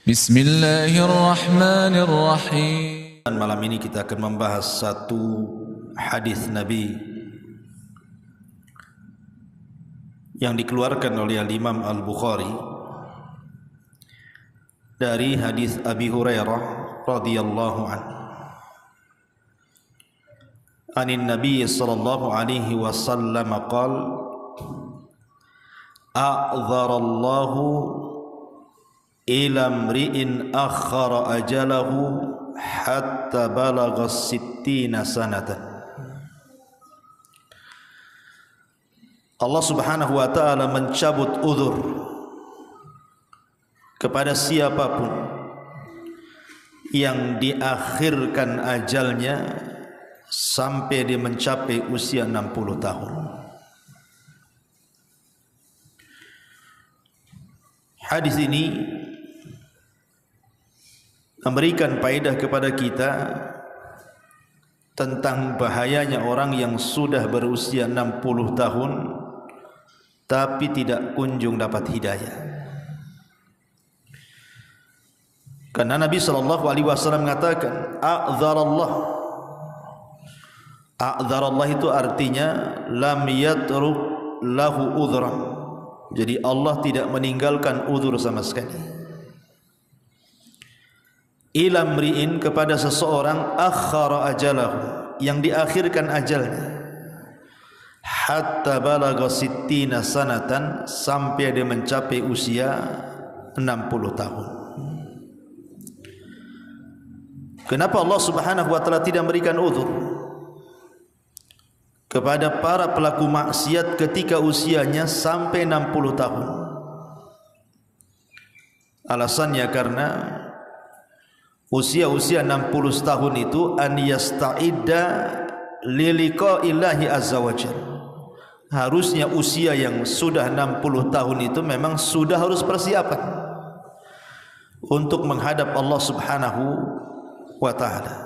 Bismillahirrahmanirrahim. Malam ini kita akan membahas satu hadis Nabi yang dikeluarkan oleh Imam Al-Bukhari dari hadis Abi Hurairah radhiyallahu anhu. Anin Nabi sallallahu alaihi wasallam qala: a'dzarallahu ila mri'in akhara ajalahu hatta balagha sittina sanatan. Allah Subhanahu wa taala mencabut uzur kepada siapapun yang diakhirkan ajalnya sampai dia mencapai usia 60 tahun. Hadis ini memberikan faedah kepada kita tentang bahayanya orang yang sudah berusia 60 tahun tapi tidak kunjung dapat hidayah. Karena Nabi SAW mengatakan a'dzarallah. A'dzarallah itu artinya lam yatruk lahu udhran. Jadi Allah tidak meninggalkan uzur sama sekali. Ila mri'in, kepada seseorang akhara ajalahu, yang diakhirkan ajalnya, hatta balagha sittina sanatan, sampai dia mencapai usia 60 tahun. Kenapa Allah Subhanahu wa taala tidak memberikan uzur kepada para pelaku maksiat ketika usianya sampai 60 tahun? Alasannya karena usia-usia 60 tahun itu an yasta'idda liliqa'illahi azza wajalla. Harusnya usia yang sudah 60 tahun itu memang sudah harus persiapan untuk menghadap Allah Subhanahu wa taala.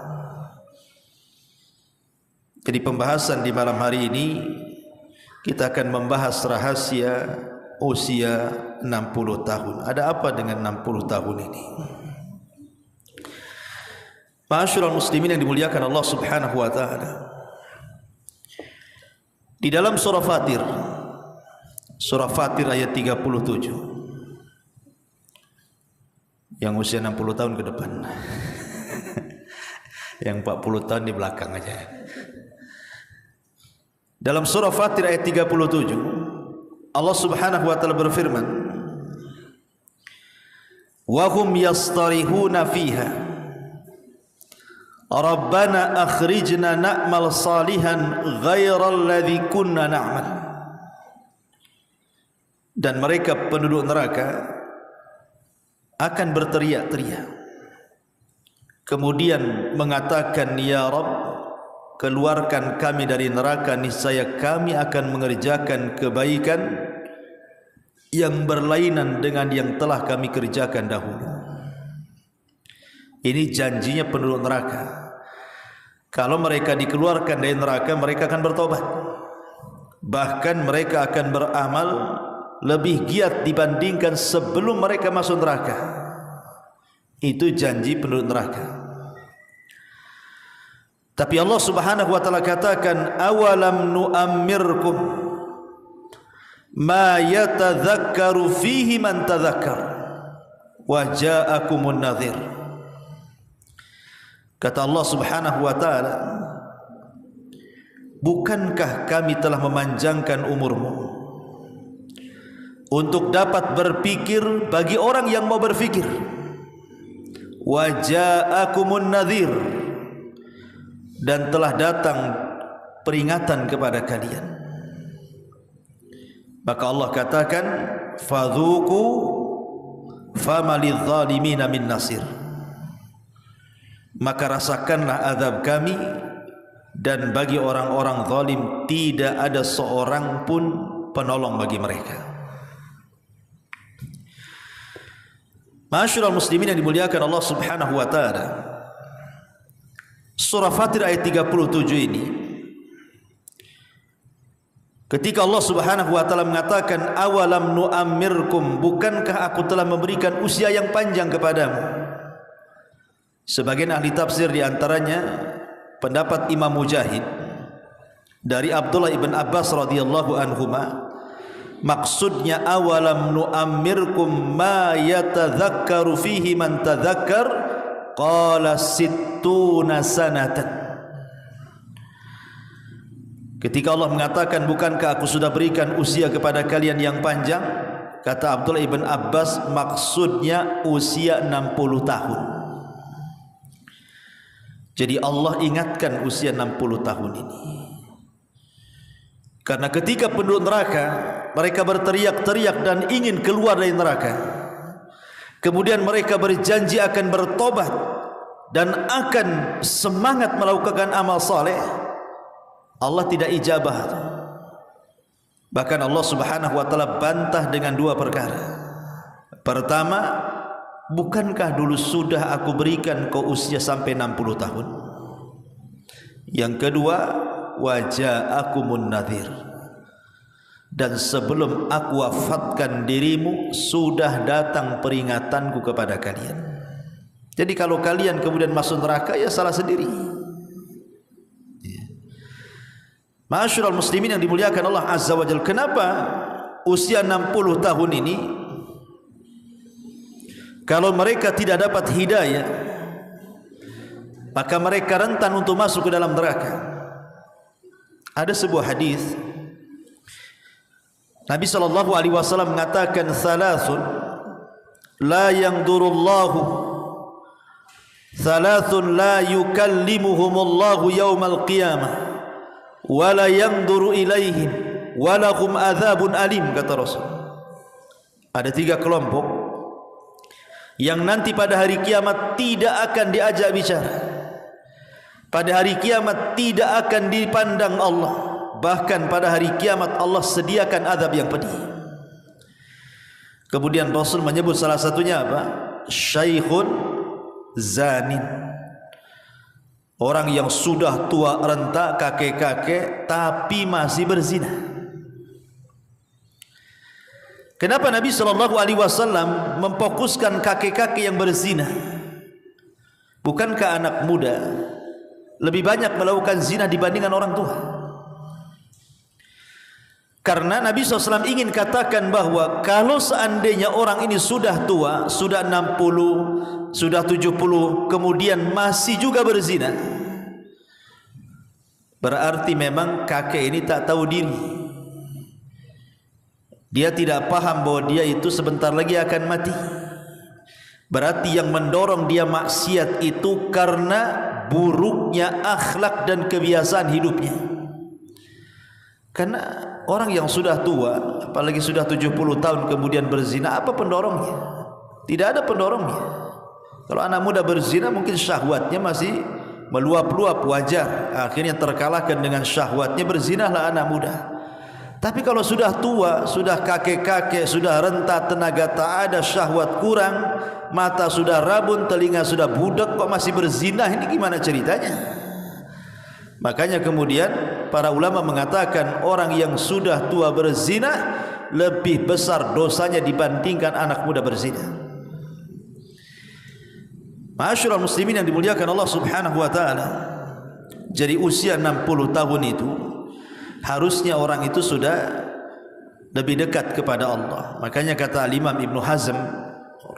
Jadi pembahasan di malam hari ini kita akan membahas rahasia usia 60 tahun. Ada apa dengan 60 tahun ini? Ma'asyiral muslimin yang dimuliakan Allah Subhanahu wa taala. Di dalam surah Fatir ayat 37. Yang usia 60 tahun ke depan. Yang 40 tahun di belakang aja. Dalam surah Fatir ayat 37, Allah Subhanahu wa taala berfirman, "Wa hum yastarihuna fiha, Rabbana akhrijna na'mal salihan ghairal ladzi kunna na'mal." Dan mereka penduduk neraka akan berteriak-teriak, kemudian mengatakan, "Ya Rabb, keluarkan kami dari neraka, niscaya kami akan mengerjakan kebaikan yang berlainan dengan yang telah kami kerjakan dahulu." Ini janjinya penduduk neraka. Kalau mereka dikeluarkan dari neraka, mereka akan bertobat. Bahkan mereka akan beramal lebih giat dibandingkan sebelum mereka masuk neraka. Itu janji penduduk neraka. Tapi Allah Subhanahu wa taala katakan, awalam nu'ammirkum ma yatadzakkaru fihi man tadzakkar wa ja'akumun nadhir. Kata Allah Subhanahu wa taala, bukankah kami telah memanjangkan umurmu untuk dapat berpikir bagi orang yang mau berfikir, wa ja'akumun nadhir, dan telah datang peringatan kepada kalian. Maka Allah katakan, fadzuqu fama lidzalimina min nasir. Maka rasakanlah azab kami, dan bagi orang-orang zalim tidak ada seorang pun penolong bagi mereka. Ma'asyiral muslimin yang dimuliakan Allah Subhanahu wa taala, surah Fatir ayat 37 ini Ketika Allah Subhanahu wa taala mengatakan awalam nu'ammirkum, bukankah aku telah memberikan usia yang panjang kepadamu? Sebagian ahli tafsir di antaranya pendapat Imam Mujahid dari Abdullah ibn Abbas radhiyallahu anhuma, maksudnya awalam nu'ammirkum ma yatadzakkaru fihi man tadzakkar qala sittuna sanatan. Ketika Allah mengatakan bukankah aku sudah berikan usia kepada kalian yang panjang, kata Abdullah ibn Abbas maksudnya usia 60 tahun. Jadi Allah ingatkan usia 60 tahun ini. Karena ketika penduduk neraka mereka berteriak-teriak dan ingin keluar dari neraka, kemudian mereka berjanji akan bertobat dan akan semangat melakukan amal saleh, Allah tidak ijabah. Bahkan Allah Subhanahu wa taala bantah dengan dua perkara. Pertama, bukankah dulu sudah aku berikan kau usia sampai 60 tahun? Yang kedua, waja'akumun nadhir, dan sebelum aku wafatkan dirimu sudah datang peringatanku kepada kalian. Jadi kalau kalian kemudian masuk neraka, ya salah sendiri. Ma'asyiral muslimin yang dimuliakan Allah Azza wa Jalla, kenapa usia 60 tahun ini kalau mereka tidak dapat hidayah maka mereka rentan untuk masuk ke dalam neraka? Ada sebuah hadis Nabi SAW mengatakan thalathun la yanzurullahu, thalathun la yukallimuhumullahu yawmal qiyamah wala yanzuru ilaihim walahum adzabun alim, kata Rasul. Ada 3 kelompok yang nanti pada hari kiamat tidak akan diajak bicara, pada hari kiamat tidak akan dipandang Allah, bahkan pada hari kiamat Allah sediakan azab yang pedih. Kemudian Rasul menyebut salah satunya apa? Syaikhun zanin, orang yang sudah tua renta, kakek-kakek, tapi masih berzina. Kenapa Nabi SAW memfokuskan kakek-kakek yang berzina? Bukankah anak muda lebih banyak melakukan zina dibandingkan orang tua? Karena Nabi SAW ingin katakan bahwa kalau seandainya orang ini sudah tua, sudah 60, sudah 70, kemudian masih juga berzina, berarti memang kakek ini tak tahu diri. Dia tidak paham bahwa dia itu sebentar lagi akan mati. Berarti yang mendorong dia maksiat itu karena buruknya akhlak dan kebiasaan hidupnya. Karena orang yang sudah tua, apalagi sudah 70 tahun kemudian berzina, apa pendorongnya? Tidak ada pendorongnya. Kalau anak muda berzina mungkin syahwatnya masih meluap-luap, wajar, akhirnya terkalahkan dengan syahwatnya, berzinalah anak muda. Tapi kalau sudah tua, sudah kakek-kakek, sudah renta, tenaga tak ada, syahwat kurang, mata sudah rabun, telinga sudah budak, kok masih berzina, ini gimana ceritanya? Makanya kemudian para ulama mengatakan orang yang sudah tua berzina lebih besar dosanya dibandingkan anak muda berzina. Ma'asyiral muslimin yang dimuliakan Allah Subhanahu wa taala, jadi usia 60 tahun itu harusnya orang itu sudah lebih dekat kepada Allah. Makanya kata Imam Ibnu Hazm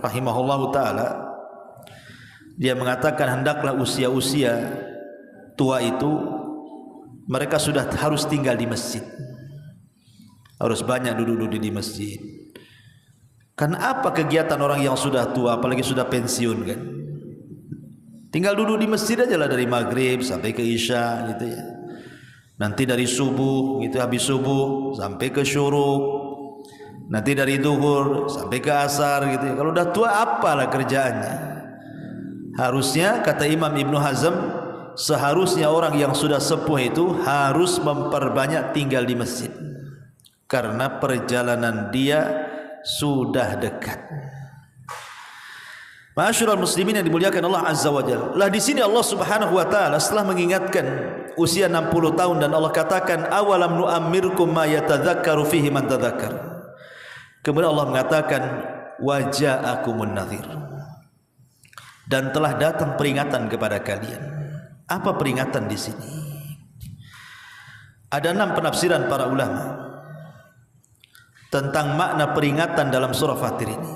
rahimahullahu taala, dia mengatakan hendaklah usia-usia tua itu mereka sudah harus tinggal di masjid, harus banyak duduk-duduk di masjid. Karena apa kegiatan orang yang sudah tua, apalagi sudah pensiun kan? Tinggal duduk di masjid aja lah dari maghrib sampai ke isya gitu ya. Nanti dari subuh gitu, habis subuh sampai ke syuruk. Nanti dari duhur sampai ke asar gitu ya. Kalau udah tua apalah kerjaannya? Harusnya kata Imam Ibnu Hazm, seharusnya orang yang sudah sepuh itu harus memperbanyak tinggal di masjid, karena perjalanan dia sudah dekat. Ma'asyiral muslimin yang dimuliakan Allah Azza wa Jalla. Lah di sini Allah Subhanahu wa taala setelah mengingatkan usia 60 tahun dan Allah katakan awalam nu'ammirkum ma yatadzakkaru fihi man tadzakkar. Kemudian Allah mengatakan wa ja'akumun nadhir. Dan telah datang peringatan kepada kalian. Apa peringatan di sini? Ada 6 penafsiran para ulama tentang makna peringatan dalam surah Fatir ini.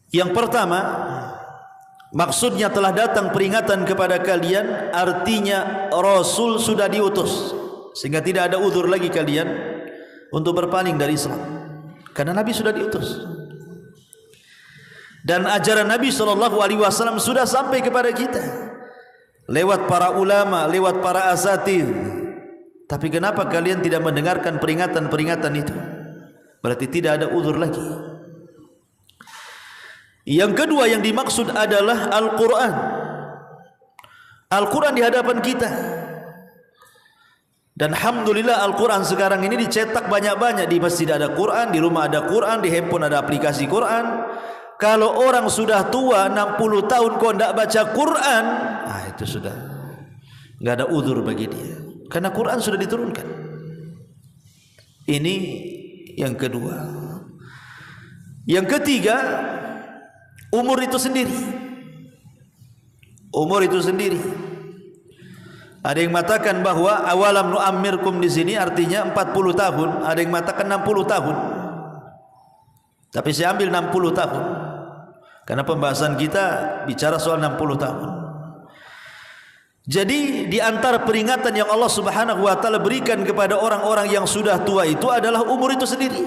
Yang pertama, maksudnya telah datang peringatan kepada kalian, artinya Rasul sudah diutus, sehingga tidak ada uzur lagi kalian untuk berpaling dari Islam, karena Nabi sudah diutus. Dan ajaran Nabi SAW sudah sampai kepada kita lewat para ulama, lewat para asatidz. Tapi kenapa kalian tidak mendengarkan peringatan-peringatan itu? Berarti tidak ada uzur lagi. Yang kedua yang dimaksud adalah Al-Quran. Al-Quran di hadapan kita. Dan alhamdulillah Al-Quran sekarang ini dicetak banyak-banyak. Di masjid ada Quran, di rumah ada Quran, di handphone ada aplikasi Quran. Kalau orang sudah tua 60 tahun kok tidak baca Quran, itu sudah nggak ada uzur bagi dia, karena Quran sudah diturunkan. Ini yang kedua. Yang ketiga, umur itu sendiri. Umur itu sendiri. Ada yang mengatakan bahwa awalam nu'ammirkum di sini artinya 40 tahun, ada yang mengatakan 60 tahun. Tapi saya ambil 60 tahun. Karena pembahasan kita bicara soal 60 tahun. Jadi di antara peringatan yang Allah Subhanahu wa taala berikan kepada orang-orang yang sudah tua itu adalah umur itu sendiri.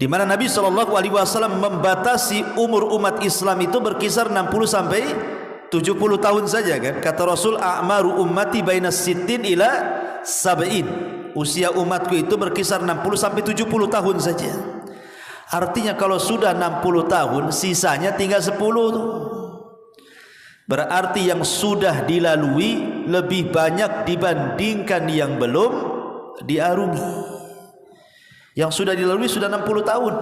Di mana Nabi SAW membatasi umur umat Islam itu berkisar 60 sampai 70 tahun saja kan. Kata Rasul, a'maru ummati bainas sittin ila sab'in. Usia umatku itu berkisar 60 sampai 70 tahun saja. Artinya kalau sudah 60 tahun sisanya tinggal 10 tuh. Berarti yang sudah dilalui lebih banyak dibandingkan yang belum diarungi. Yang sudah dilalui sudah 60 tahun.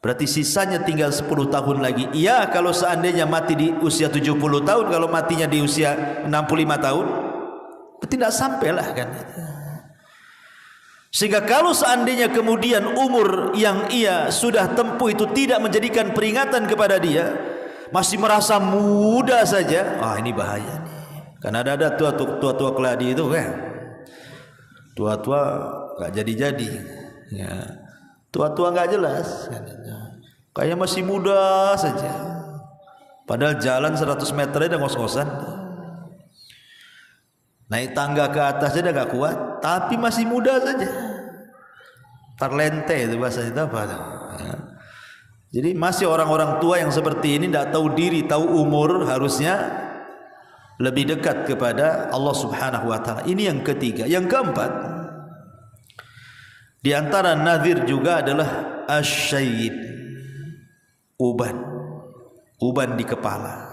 Berarti sisanya tinggal 10 tahun lagi. Iya, kalau seandainya mati di usia 70 tahun, kalau matinya di usia 65 tahun, berarti tidak sampailah kan. Sehingga kalau seandainya kemudian umur yang ia sudah tempuh itu tidak menjadikan peringatan kepada dia, masih merasa muda saja, ini bahaya nih. Karena ada tua-tua keladi itu kan, tua-tua nggak jadi-jadi, ya. Tua-tua nggak jelas, kayak masih muda saja. Padahal jalan 100 meter aja ngos-ngosan, naik tangga ke atasnya udah gak kuat, tapi masih muda saja. Terlente itu bahasa itu apa? Ya. Jadi masih orang-orang tua yang seperti ini tidak tahu diri, tahu umur, harusnya lebih dekat kepada Allah Subhanahu wa taala. Ini yang ketiga. Yang keempat, di antara nadhir juga adalah asyaib, uban di kepala.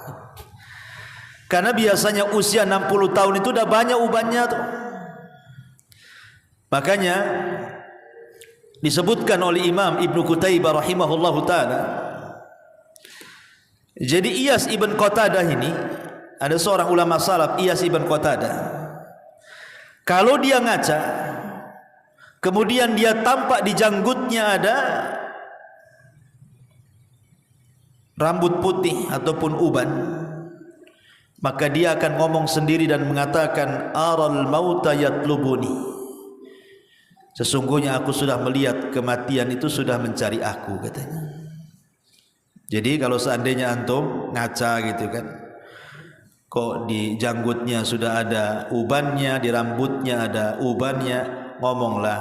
Karena biasanya usia 60 tahun itu udah banyak ubannya tuh. Makanya disebutkan oleh Imam Ibnu Qutaibah rahimahullahu taala. Jadi Iyas ibn Qatadah ini, ada seorang ulama salaf, Iyas ibn Qatadah. Kalau dia ngaca, kemudian dia tampak di janggutnya ada rambut putih ataupun uban, maka dia akan ngomong sendiri dan mengatakan aral mauta yatlubuni. Sesungguhnya aku sudah melihat kematian itu sudah mencari aku, katanya. Jadi kalau seandainya antum ngaca gitu kan, kok di janggutnya sudah ada ubannya, di rambutnya ada ubannya, ngomonglah,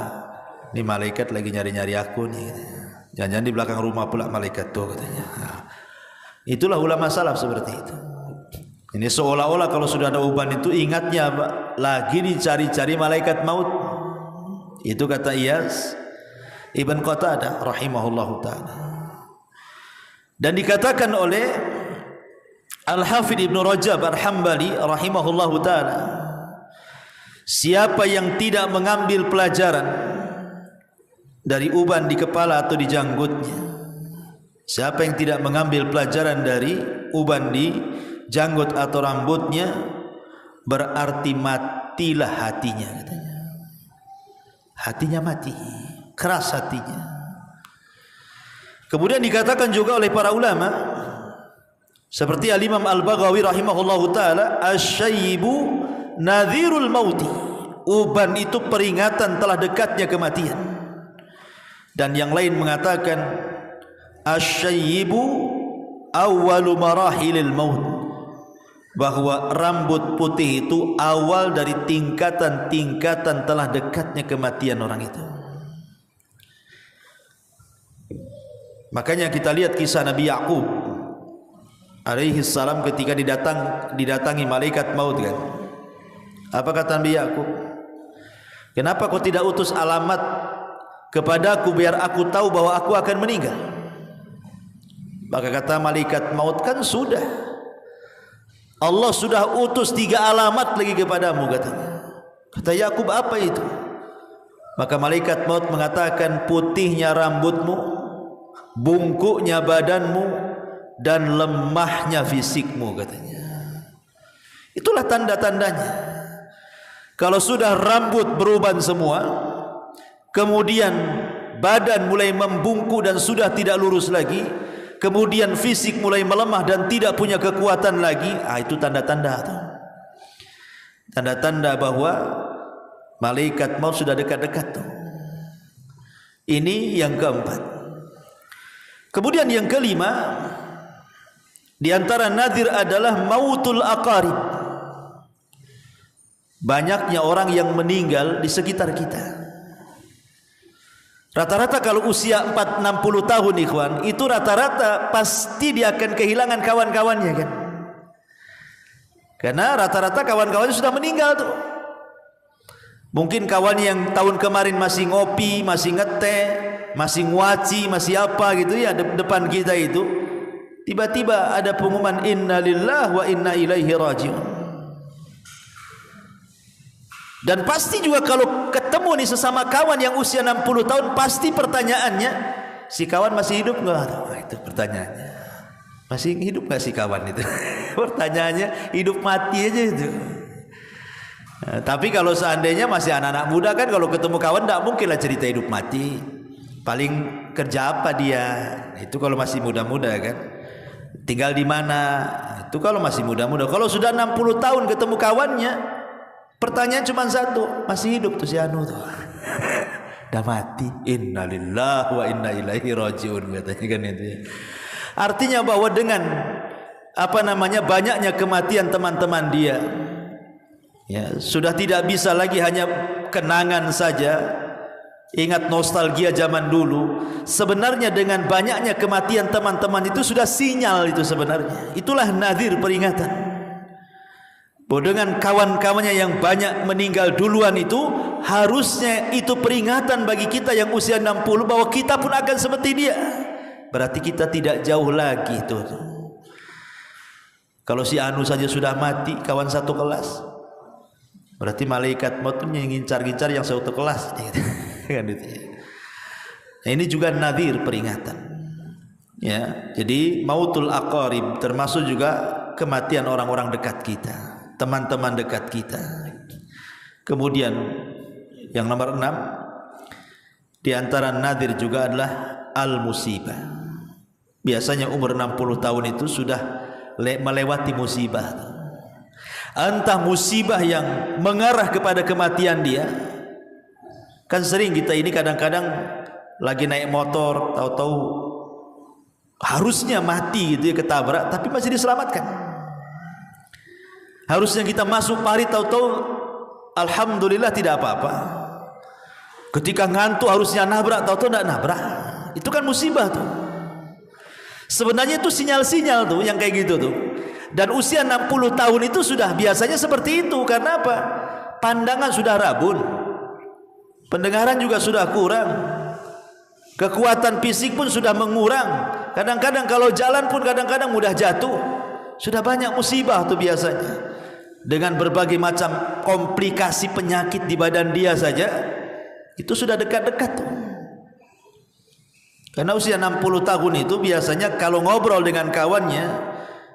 ini malaikat lagi nyari-nyari aku nih. Jangan-jangan di belakang rumah pula malaikat tuh, katanya. Itulah ulama salaf seperti itu. Ini seolah-olah kalau sudah ada uban itu ingatnya lagi dicari-cari malaikat maut. Itu kata Iyas ibn Qatadah rahimahullahu ta'ala. Dan dikatakan oleh Al-Hafidh Ibn Rajab Al-Hambali rahimahullahu ta'ala, siapa yang tidak mengambil pelajaran dari uban di kepala atau di janggutnya. Siapa yang tidak mengambil pelajaran dari uban di janggut atau rambutnya, berarti matilah hatinya, katanya. Hatinya mati, keras hatinya. Kemudian dikatakan juga oleh para ulama seperti Al-Imam Al-Baghawi rahimahullahu taala, asy-syaibu nadhirul mauti. Uban itu peringatan telah dekatnya kematian. Dan yang lain mengatakan asy-syaibu awwalu marahilil maut, bahwa rambut putih itu awal dari tingkatan-tingkatan telah dekatnya kematian orang itu. Makanya kita lihat kisah Nabi Ya'qub alaihi salam ketika didatangi malaikat maut kan. Apa kata Nabi Ya'qub? Kenapa kau tidak utus alamat kepadaku biar aku tahu bahwa aku akan meninggal? Maka kata malaikat maut, kan sudah, Allah sudah utus 3 alamat lagi kepadamu, katanya. Kata Ya'qub, apa itu? Maka malaikat maut mengatakan, putihnya rambutmu, bungkuknya badanmu, dan lemahnya fisikmu, katanya. Itulah tanda-tandanya. Kalau sudah rambut beruban semua, kemudian badan mulai membungkuk dan sudah tidak lurus lagi, kemudian fisik mulai melemah dan tidak punya kekuatan lagi, itu tanda-tanda. Tanda-tanda bahwa malaikat maut sudah dekat-dekat. Ini yang keempat. Kemudian yang kelima, di antara nadir adalah mautul aqarib. Banyaknya orang yang meninggal di sekitar kita. Rata-rata kalau usia 4-60 tahun ikhwan, itu rata-rata pasti dia akan kehilangan kawan-kawannya kan. Karena rata-rata kawan-kawannya sudah meninggal tuh. Mungkin kawan yang tahun kemarin masih ngopi, masih ngeteh, masih nguaci, masih apa gitu ya depan kita itu, tiba-tiba ada pengumuman innalillahi wa inna ilaihi rajiun. Dan pasti juga kalau ketemu nih sesama kawan yang usia 60 tahun, pasti pertanyaannya, si kawan masih hidup enggak? Itu pertanyaannya. Masih hidup enggak si kawan itu? Pertanyaannya hidup mati aja itu. Nah, tapi kalau seandainya masih anak-anak muda kan, kalau ketemu kawan enggak mungkin lah cerita hidup mati. Paling kerja apa dia? Itu kalau masih muda-muda kan. Tinggal di mana? Itu kalau masih muda-muda. Kalau sudah 60 tahun ketemu kawannya, pertanyaan cuma satu, masih hidup tuh si anu tuh. Dah mati. Innalillahi wa inna ilaihi rajiun, katanya kan itu ya. Artinya bahwa dengan banyaknya kematian teman-teman dia, ya, sudah tidak bisa lagi hanya kenangan saja, ingat nostalgia zaman dulu. Sebenarnya dengan banyaknya kematian teman-teman itu sudah sinyal itu sebenarnya. Itulah nadir, peringatan. Bahwa dengan kawan-kawannya yang banyak meninggal duluan itu, harusnya itu peringatan bagi kita yang usia 60 bahwa kita pun akan seperti dia. Berarti kita tidak jauh lagi tuh. Kalau si anu saja sudah mati, kawan satu kelas, berarti malaikat maut mengincar-incar yang satu kelas. Kan itu. Nah, ini juga nadir, peringatan. Ya, jadi mautul aqarib termasuk juga kematian orang-orang dekat kita, teman-teman dekat kita. Kemudian yang nomor 6, di antara nadir juga adalah al-musibah. Biasanya umur 60 tahun itu sudah melewati musibah. Entah musibah yang mengarah kepada kematian dia. Kan sering kita ini kadang-kadang lagi naik motor, tahu-tahu harusnya mati gitu ya, ketabrak, tapi masih diselamatkan. Harusnya kita masuk parit, tahu-tahu alhamdulillah tidak apa-apa. Ketika ngantuk harusnya nabrak, tahu-tahu tidak nabrak. Itu kan musibah tuh. Sebenarnya itu sinyal-sinyal tuh yang kayak gitu tuh. Dan usia 60 tahun itu sudah biasanya seperti itu. Karena apa? Pandangan sudah rabun, pendengaran juga sudah kurang, kekuatan fisik pun sudah mengurang. Kadang-kadang kalau jalan pun kadang-kadang mudah jatuh. Sudah banyak musibah tuh biasanya. Dengan berbagai macam komplikasi penyakit di badan dia saja, itu sudah dekat-dekat tuh. Karena usia 60 tahun itu biasanya kalau ngobrol dengan kawannya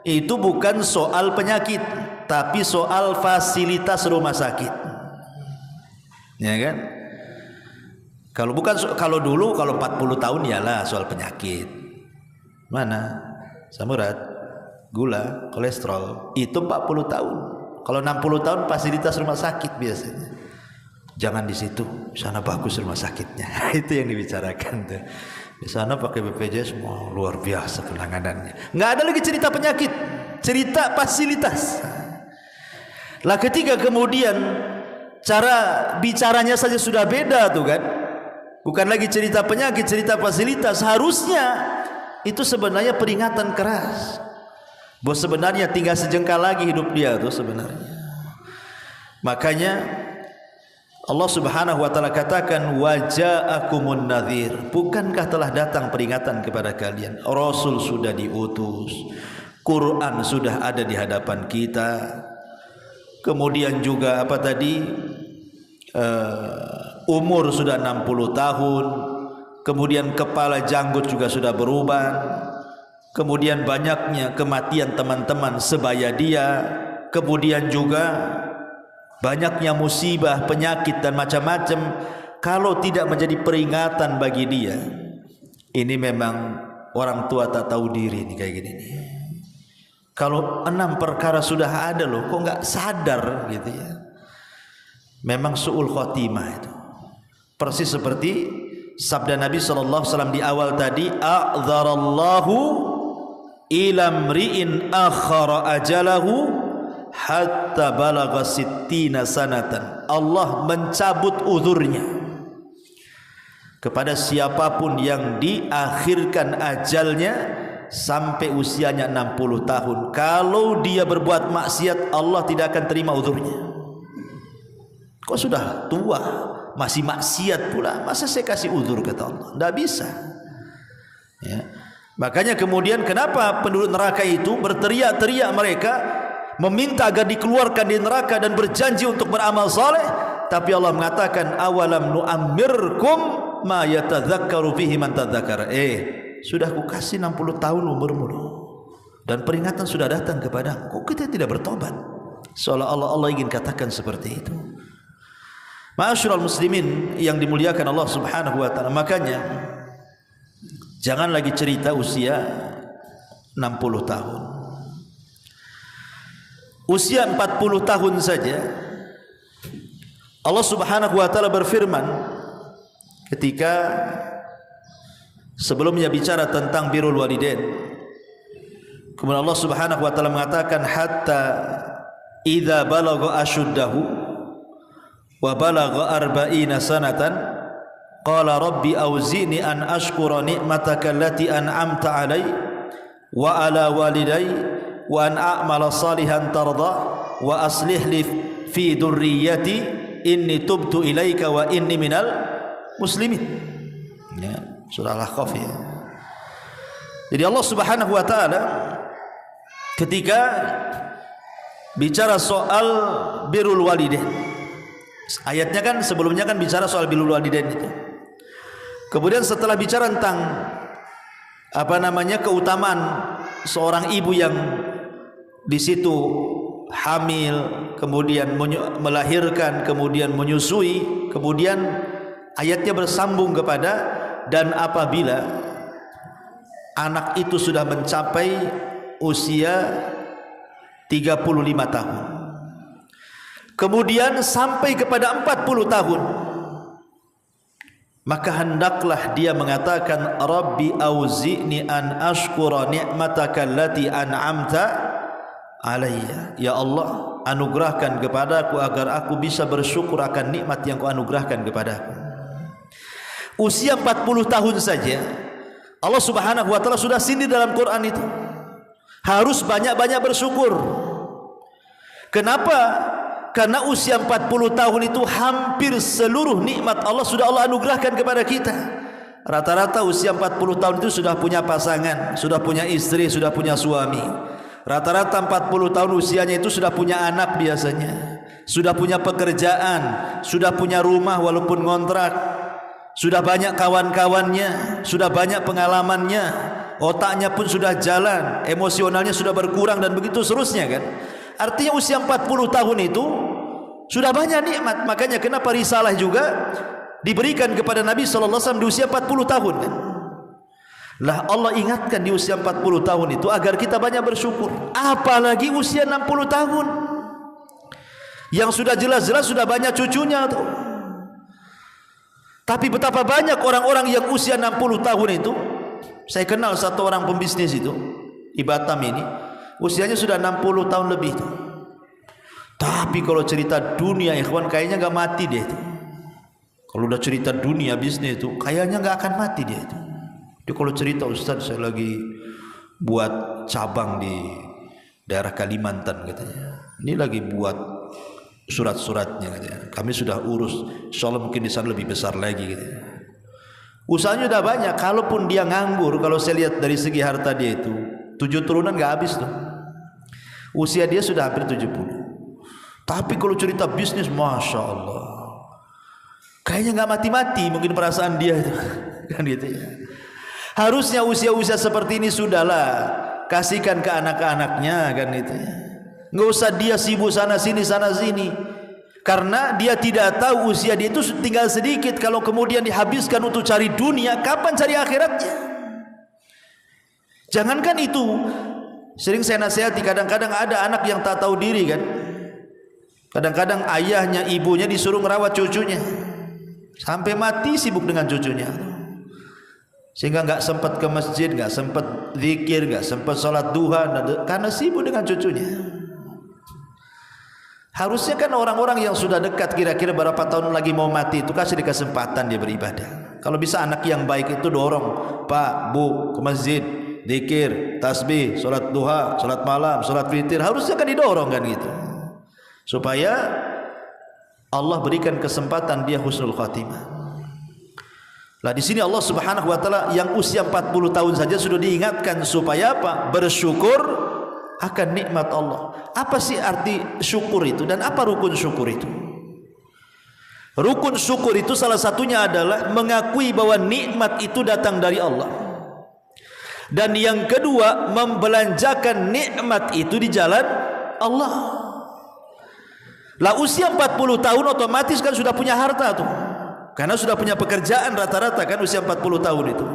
itu bukan soal penyakit, tapi soal fasilitas rumah sakit. Ya kan? Kalau dulu kalau 40 tahun ialah soal penyakit. Mana? Samurat, gula, kolesterol, itu 40 tahun. Kalau 60 tahun fasilitas rumah sakit biasanya. Jangan di situ, sana bagus rumah sakitnya. Itu yang dibicarakan tuh. Di sana pakai BPJS semua luar biasa penanganannya. Nggak ada lagi cerita penyakit, cerita fasilitas. Lah ketika kemudian cara bicaranya saja sudah beda tuh kan. Bukan lagi cerita penyakit, cerita fasilitas. Harusnya itu sebenarnya peringatan keras. Bahwa sebenarnya tinggal sejengkal lagi hidup dia tuh sebenarnya. Makanya Allah Subhanahu wa taala katakan waja'akumun nadhir, bukankah telah datang peringatan kepada kalian? Rasul sudah diutus, Quran sudah ada di hadapan kita. Kemudian juga apa tadi? Umur sudah 60 tahun. Kemudian kepala janggut juga sudah beruban. Kemudian banyaknya kematian teman-teman sebaya dia. Kemudian juga banyaknya musibah, penyakit dan macam-macam. Kalau tidak menjadi peringatan bagi dia, ini memang orang tua tak tahu diri nih kayak gini nih. Kalau 6 perkara sudah ada loh, kok nggak sadar gitu ya. Memang su'ul khotimah itu. Persis seperti sabda Nabi SAW di awal tadi, a'dzarallahu ilamri'in akhara ajalahu hatta balagha sittina sanatan. Allah mencabut uzurnya kepada siapapun yang diakhirkan ajalnya sampai usianya 60 tahun. Kalau dia berbuat maksiat, Allah tidak akan terima uzurnya. Kok sudah tua masih maksiat pula, masa saya kasih uzur, kata Allah? Tidak bisa ya. Makanya kemudian kenapa penduduk neraka itu berteriak-teriak, mereka meminta agar dikeluarkan di neraka dan berjanji untuk beramal saleh, tapi Allah mengatakan awalam nu'ammirkum ma yatadzakkaru fihi man tadzakara. Sudah kukasih 60 tahun umurmu dan peringatan sudah datang kepada kok kita tidak bertobat? Seolah-olah Allah ingin katakan seperti itu. Ma'asyiral muslimin yang dimuliakan Allah Subhanahu wa taala, makanya jangan lagi cerita usia 60 tahun. Usia 40 tahun saja Allah Subhanahu wa taala berfirman ketika sebelumnya bicara tentang birrul walidain. Kemudian Allah Subhanahu wa taala mengatakan hatta idza balagha ashuddahu wa balagha arba'ina sanatan qala rabbi auzi'ni an ashkura ni'mataka allati an'amta 'alai wa 'ala walidai wa an a'mala salihan tarda wa aslih li fi dzurriyyati inni tubtu ilaika wa inni minal muslimin. Ya, surah Al-Ahqaf ya. Jadi Allah Subhanahu wa taala ketika bicara soal birrul walidain, ayatnya kan sebelumnya kan bicara soal birrul walidain itu. Kemudian setelah bicara tentang apa namanya keutamaan seorang ibu yang di situ hamil, kemudian melahirkan, kemudian menyusui, kemudian ayatnya bersambung kepada dan apabila anak itu sudah mencapai usia 35 tahun, kemudian sampai kepada 40 tahun, maka hendaklah dia mengatakan Rabbi auzi'ni an ashkura ni'mataka allati an'amta alayya. Ya Allah, anugerahkan kepadaku agar aku bisa bersyukur akan nikmat yang kau anugerahkan kepadaku. Usia 40 tahun saja Allah Subhanahu wa taala sudah sindir dalam Quran itu. Harus banyak-banyak bersyukur. Kenapa? Karena usia 40 tahun itu hampir seluruh nikmat Allah sudah Allah anugerahkan kepada kita. Rata-rata usia 40 tahun itu sudah punya pasangan, sudah punya istri, sudah punya suami. Rata-rata 40 tahun usianya itu sudah punya anak biasanya, sudah punya pekerjaan, sudah punya rumah walaupun ngontrak, sudah banyak kawan-kawannya, sudah banyak pengalamannya, otaknya pun sudah jalan, emosionalnya sudah berkurang dan begitu seterusnya kan. Artinya usia 40 tahun itu sudah banyak nikmat. Makanya kenapa risalah juga diberikan kepada Nabi sallallahu alaihi wasallam di usia 40 tahun kan. Lah Allah ingatkan di usia 40 tahun itu agar kita banyak bersyukur. Apalagi usia 60 tahun yang sudah jelas-jelas sudah banyak cucunya tuh. Tapi betapa banyak orang-orang yang usia 60 tahun itu. Saya kenal satu orang pembisnis itu di Batam ini, usianya sudah 60 tahun lebih tuh. Tapi kalau cerita dunia ikhwan kayaknya enggak mati dia itu. Kalau udah cerita dunia bisnis itu kayaknya enggak akan mati dia itu. Dia kalau cerita, Ustaz saya lagi buat cabang di daerah Kalimantan katanya. Ini lagi buat surat-suratnya katanya. Kami sudah urus, insyaallah mungkin di sana lebih besar lagi katanya. Usahanya udah banyak. Kalaupun dia nganggur, kalau saya lihat dari segi harta dia itu 7 turunan gak habis tuh. Usia dia sudah hampir 70. Tapi kalau cerita bisnis, Masya Allah, kayaknya gak mati-mati mungkin perasaan dia itu. Kan gitu ya. Harusnya usia-usia seperti ini sudahlah kasihkan ke anak-anaknya kan itu ya. Nggak usah dia sibuk sana sini karena dia tidak tahu usia dia itu tinggal sedikit. Kalau kemudian dihabiskan untuk cari dunia, kapan cari akhiratnya? Jangankan itu, sering saya nasihati, kadang-kadang ada anak yang tak tahu diri kan. Kadang-kadang ayahnya, ibunya disuruh merawat cucunya sampai mati sibuk dengan cucunya, sehingga nggak sempat ke masjid, nggak sempat zikir, nggak sempat sholat duha karena sibuk dengan cucunya. Harusnya kan orang-orang yang sudah dekat kira-kira berapa tahun lagi mau mati itu kasih kesempatan dia beribadah. Kalau bisa anak yang baik itu dorong, Pak, Bu, ke masjid, zikir, tasbih, sholat duha, sholat malam, sholat witir. Harusnya kan didorong kan gitu, supaya Allah berikan kesempatan dia husnul khatimah. Lah di sini Allah Subhanahu wa taala yang usia 40 tahun saja sudah diingatkan supaya apa? Bersyukur akan nikmat Allah. Apa sih arti syukur itu dan apa rukun syukur itu? Rukun syukur itu salah satunya adalah mengakui bahwa nikmat itu datang dari Allah. Dan yang kedua, membelanjakan nikmat itu di jalan Allah. Lah usia 40 tahun otomatis kan sudah punya harta tuh. Karena sudah punya pekerjaan rata-rata kan usia 40 tahun itu.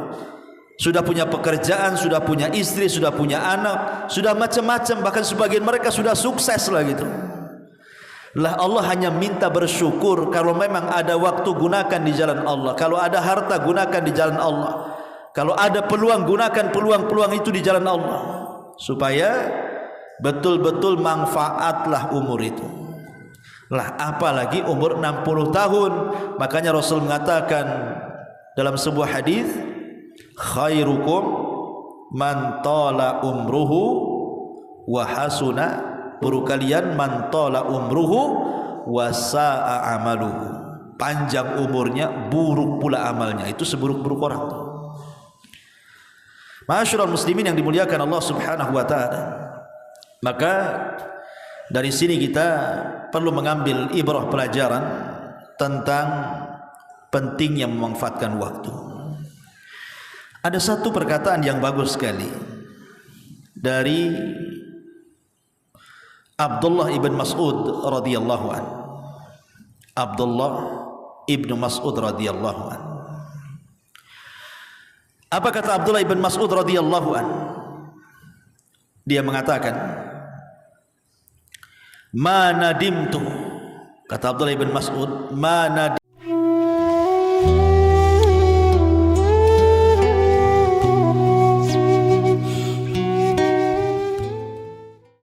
Sudah punya pekerjaan, sudah punya istri, sudah punya anak, sudah macam-macam, bahkan sebagian mereka sudah sukses lah gitu. Lah Allah hanya minta bersyukur kalau memang ada waktu gunakan di jalan Allah. Kalau ada harta gunakan di jalan Allah. Kalau ada peluang gunakan peluang-peluang itu di jalan Allah. Supaya betul-betul manfaatlah umur itu. Lah apalagi umur 60 tahun. Makanya Rasul mengatakan dalam sebuah hadis, khairukum man tala umruhu wa hasuna, buruk kalian man tala umruhu wa sa'a amaluhu, panjang umurnya buruk pula amalnya. Itu seburuk-buruk orang. Ma'asyiral muslimin yang dimuliakan Allah Subhanahu wa taala. Maka dari sini kita perlu mengambil ibrah pelajaran tentang pentingnya memanfaatkan waktu. Ada satu perkataan yang bagus sekali dari Abdullah ibn Mas'ud radhiyallahu an. Abdullah ibn Mas'ud radhiyallahu an. Apa kata Abdullah ibn Mas'ud radhiyallahu an? Dia mengatakan, "Ma nadimtu," kata Abdullah ibn Mas'ud, "ma nadimtu